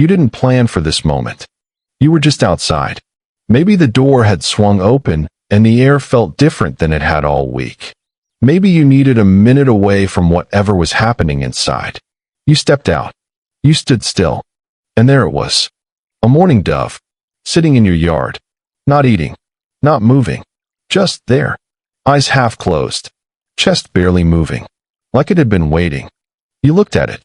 You didn't plan for this moment. You were just outside. Maybe the door had swung open and the air felt different than it had all week. Maybe you needed a minute away from whatever was happening inside. You stepped out. You stood still. And there it was. A mourning dove, sitting in your yard, not eating, not moving, just there, eyes half closed, chest barely moving, like it had been waiting. You looked at it.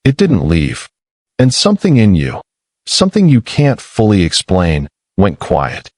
It didn't leave. And something in you, something you can't fully explain, went quiet.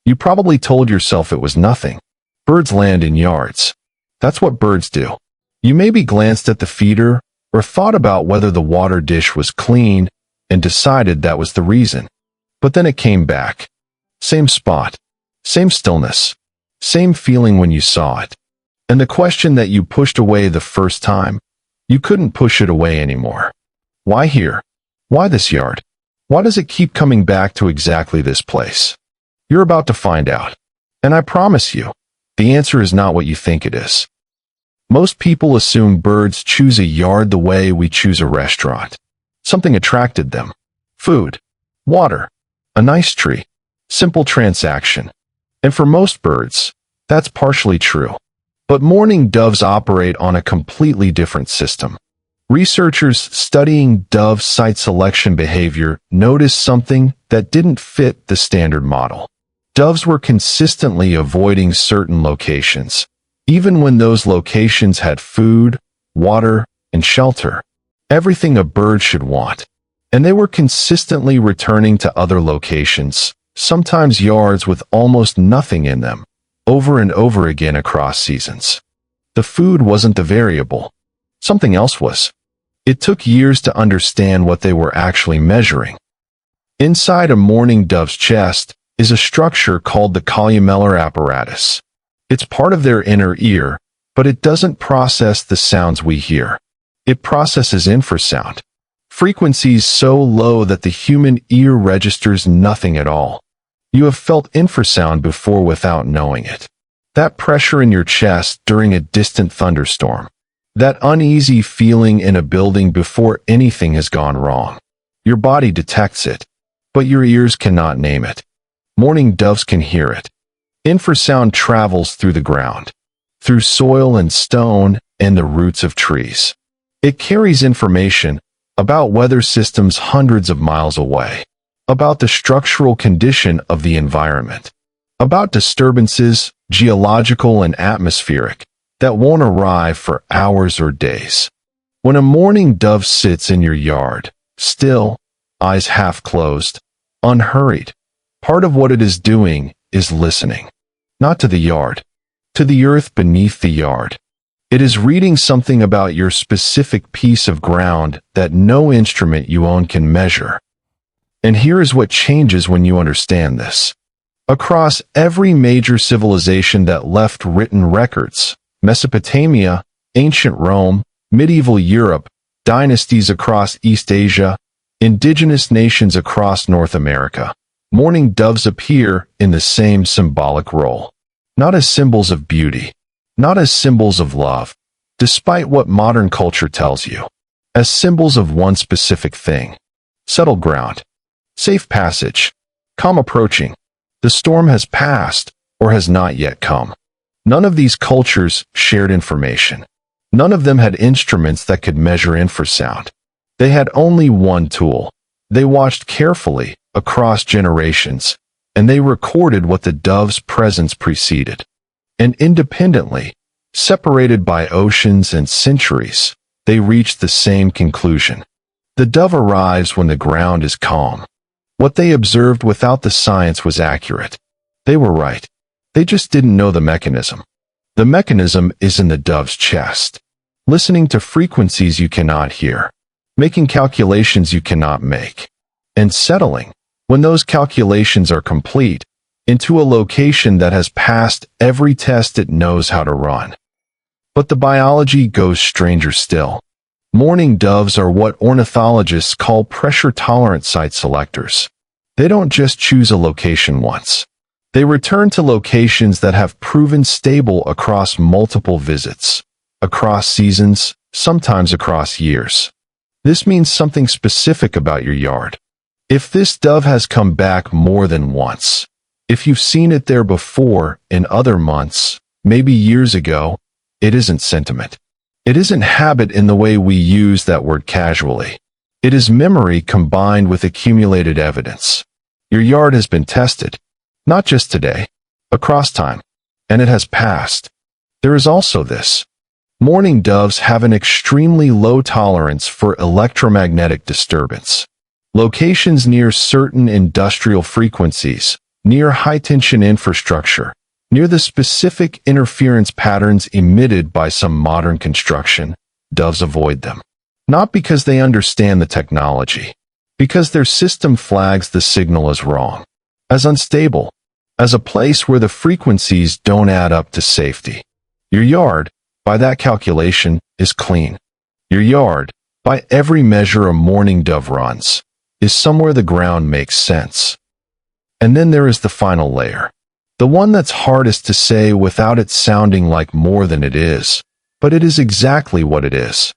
You probably told yourself it was nothing. Birds land in yards. That's what birds do. You maybe glanced at the feeder or thought about whether the water dish was clean and decided that was the reason. But then it came back. Same spot, same stillness, same feeling when you saw it. And the question that you pushed away the first time, you couldn't push it away anymore. Why here? Why this yard? Why does it keep coming back to exactly this place? You're about to find out. And I promise you, the answer is not what you think it is. Most people assume birds choose a yard the way we choose a restaurant. Something attracted them. Food, water, a nice tree, simple transaction. And for most birds, that's partially true. But mourning doves operate on a completely different system. Researchers studying dove site selection behavior noticed something that didn't fit the standard model. Doves were consistently avoiding certain locations, even when those locations had food, water, and shelter. Everything a bird should want. And they were consistently returning to other locations, sometimes yards with almost nothing in them, over and over again across seasons. The food wasn't the variable. Something else was. It took years to understand what they were actually measuring. Inside a mourning dove's chest is a structure called the columellar apparatus. It's part of their inner ear, but it doesn't process the sounds we hear. It processes infrasound, frequencies so low that the human ear registers nothing at all. You have felt infrasound before without knowing it. That pressure in your chest during a distant thunderstorm. That uneasy feeling in a building before anything has gone wrong. Your body detects it, but your ears cannot name it. Mourning doves can hear it. Infrasound travels through the ground, through soil and stone and the roots of trees. It carries information about weather systems hundreds of miles away, about the structural condition of the environment, about disturbances, geological and atmospheric, that won't arrive for hours or days. When a mourning dove sits in your yard, still, eyes half closed, unhurried, part of what it is doing is listening. Not to the yard, to the earth beneath the yard. It is reading something about your specific piece of ground that no instrument you own can measure. And here is what changes when you understand this. Across every major civilization that left written records, Mesopotamia, ancient Rome, medieval Europe, dynasties across East Asia, indigenous nations across North America, mourning doves appear in the same symbolic role. Not as symbols of beauty, not as symbols of love, despite what modern culture tells you, as symbols of one specific thing. Settled ground, safe passage, calm approaching. The storm has passed or has not yet come. None of these cultures shared information. None of them had instruments that could measure infrasound. They had only one tool. They watched carefully across generations, and they recorded what the dove's presence preceded. And independently, separated by oceans and centuries, they reached the same conclusion. The dove arrives when the ground is calm. What they observed without the science was accurate. They were right. They just didn't know the mechanism. The mechanism is in the dove's chest. Listening to frequencies you cannot hear. Making calculations you cannot make. And settling, when those calculations are complete, into a location that has passed every test it knows how to run. But the biology goes stranger still. Mourning doves are what ornithologists call pressure-tolerant site selectors. They don't just choose a location once. They return to locations that have proven stable across multiple visits, across seasons, sometimes across years. This means something specific about your yard. If this dove has come back more than once, if you've seen it there before in other months, maybe years ago, it isn't sentiment. It isn't habit in the way we use that word casually. It is memory combined with accumulated evidence. Your yard has been tested, not just today, across time, and it has passed. There is also this. Mourning doves have an extremely low tolerance for electromagnetic disturbance. Locations near certain industrial frequencies, near high-tension infrastructure, near the specific interference patterns emitted by some modern construction, doves avoid them. Not because they understand the technology, because their system flags the signal as wrong, as unstable, as a place where the frequencies don't add up to safety. Your yard, by that calculation, is clean. Your yard, by every measure a mourning dove runs, is somewhere the ground makes sense. And then there is the final layer. The one that's hardest to say without it sounding like more than it is, but it is exactly what it is.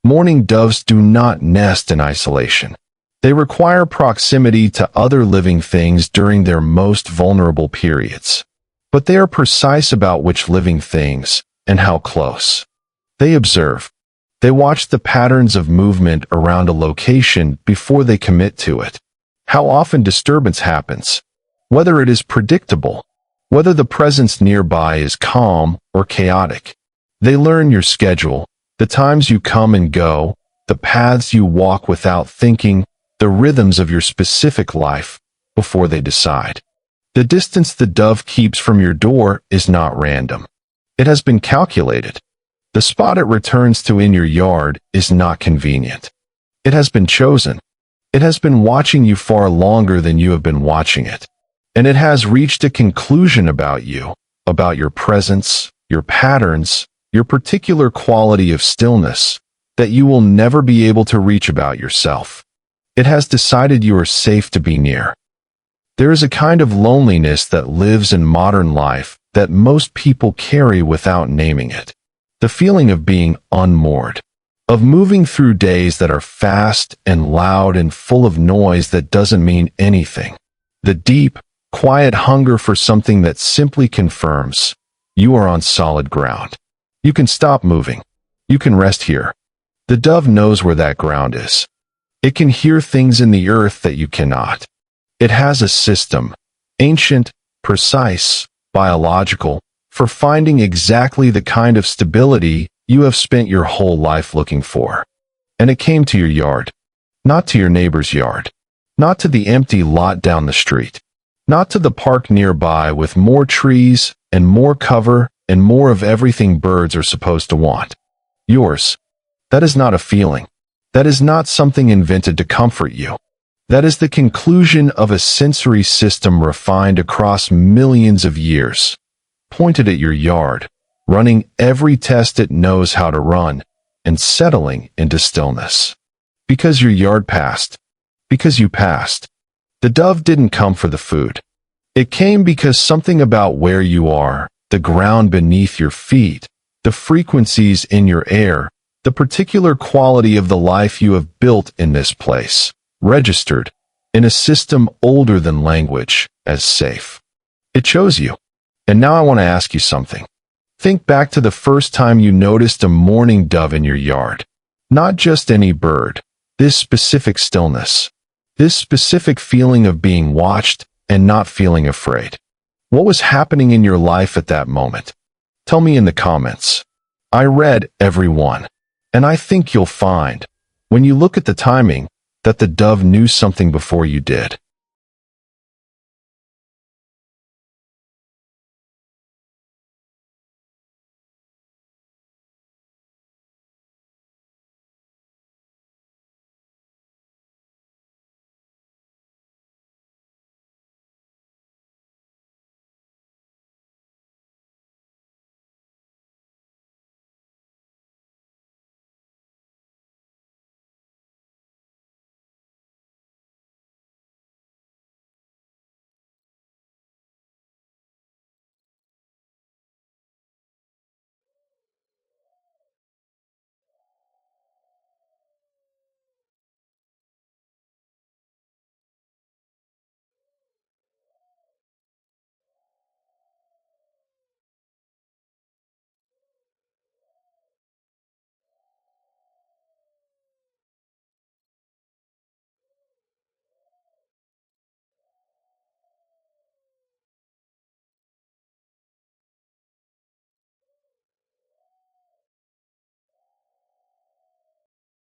Mourning doves do not nest in isolation. They require proximity to other living things during their most vulnerable periods. But they are precise about which living things and how close. They observe. They watch the patterns of movement around a location before they commit to it. How often disturbance happens. Whether it is predictable. Whether the presence nearby is calm or chaotic. They learn your schedule, the times you come and go, the paths you walk without thinking, the rhythms of your specific life, before they decide. The distance the dove keeps from your door is not random. It has been calculated. The spot it returns to in your yard is not convenient. It has been chosen. It has been watching you far longer than you have been watching it. And it has reached a conclusion about you, about your presence, your patterns, your particular quality of stillness, that you will never be able to reach about yourself. It has decided you are safe to be near. There is a kind of loneliness that lives in modern life that most people carry without naming it. The feeling of being unmoored, of moving through days that are fast and loud and full of noise that doesn't mean anything. The deep, quiet hunger for something that simply confirms you are on solid ground. You can stop moving. You can rest here. The dove knows where that ground is. It can hear things in the earth that you cannot. It has a system, ancient, precise, biological, for finding exactly the kind of stability you have spent your whole life looking for. And it came to your yard, not to your neighbor's yard, not to the empty lot down the street, not to the park nearby with more trees and more cover and more of everything birds are supposed to want. Yours. That is not a feeling. That is not something invented to comfort you. That is the conclusion of a sensory system refined across millions of years, pointed at your yard, running every test it knows how to run, and settling into stillness. Because your yard passed. Because you passed. The dove didn't come for the food. It came because something about where you are, the ground beneath your feet, the frequencies in your air, the particular quality of the life you have built in this place, registered, in a system older than language, as safe. It chose you. And now I want to ask you something. Think back to the first time you noticed a mourning dove in your yard. Not just any bird. This specific stillness. This specific feeling of being watched and not feeling afraid. What was happening in your life at that moment? Tell me in the comments. I read every one. And I think you'll find, when you look at the timing, that the dove knew something before you did.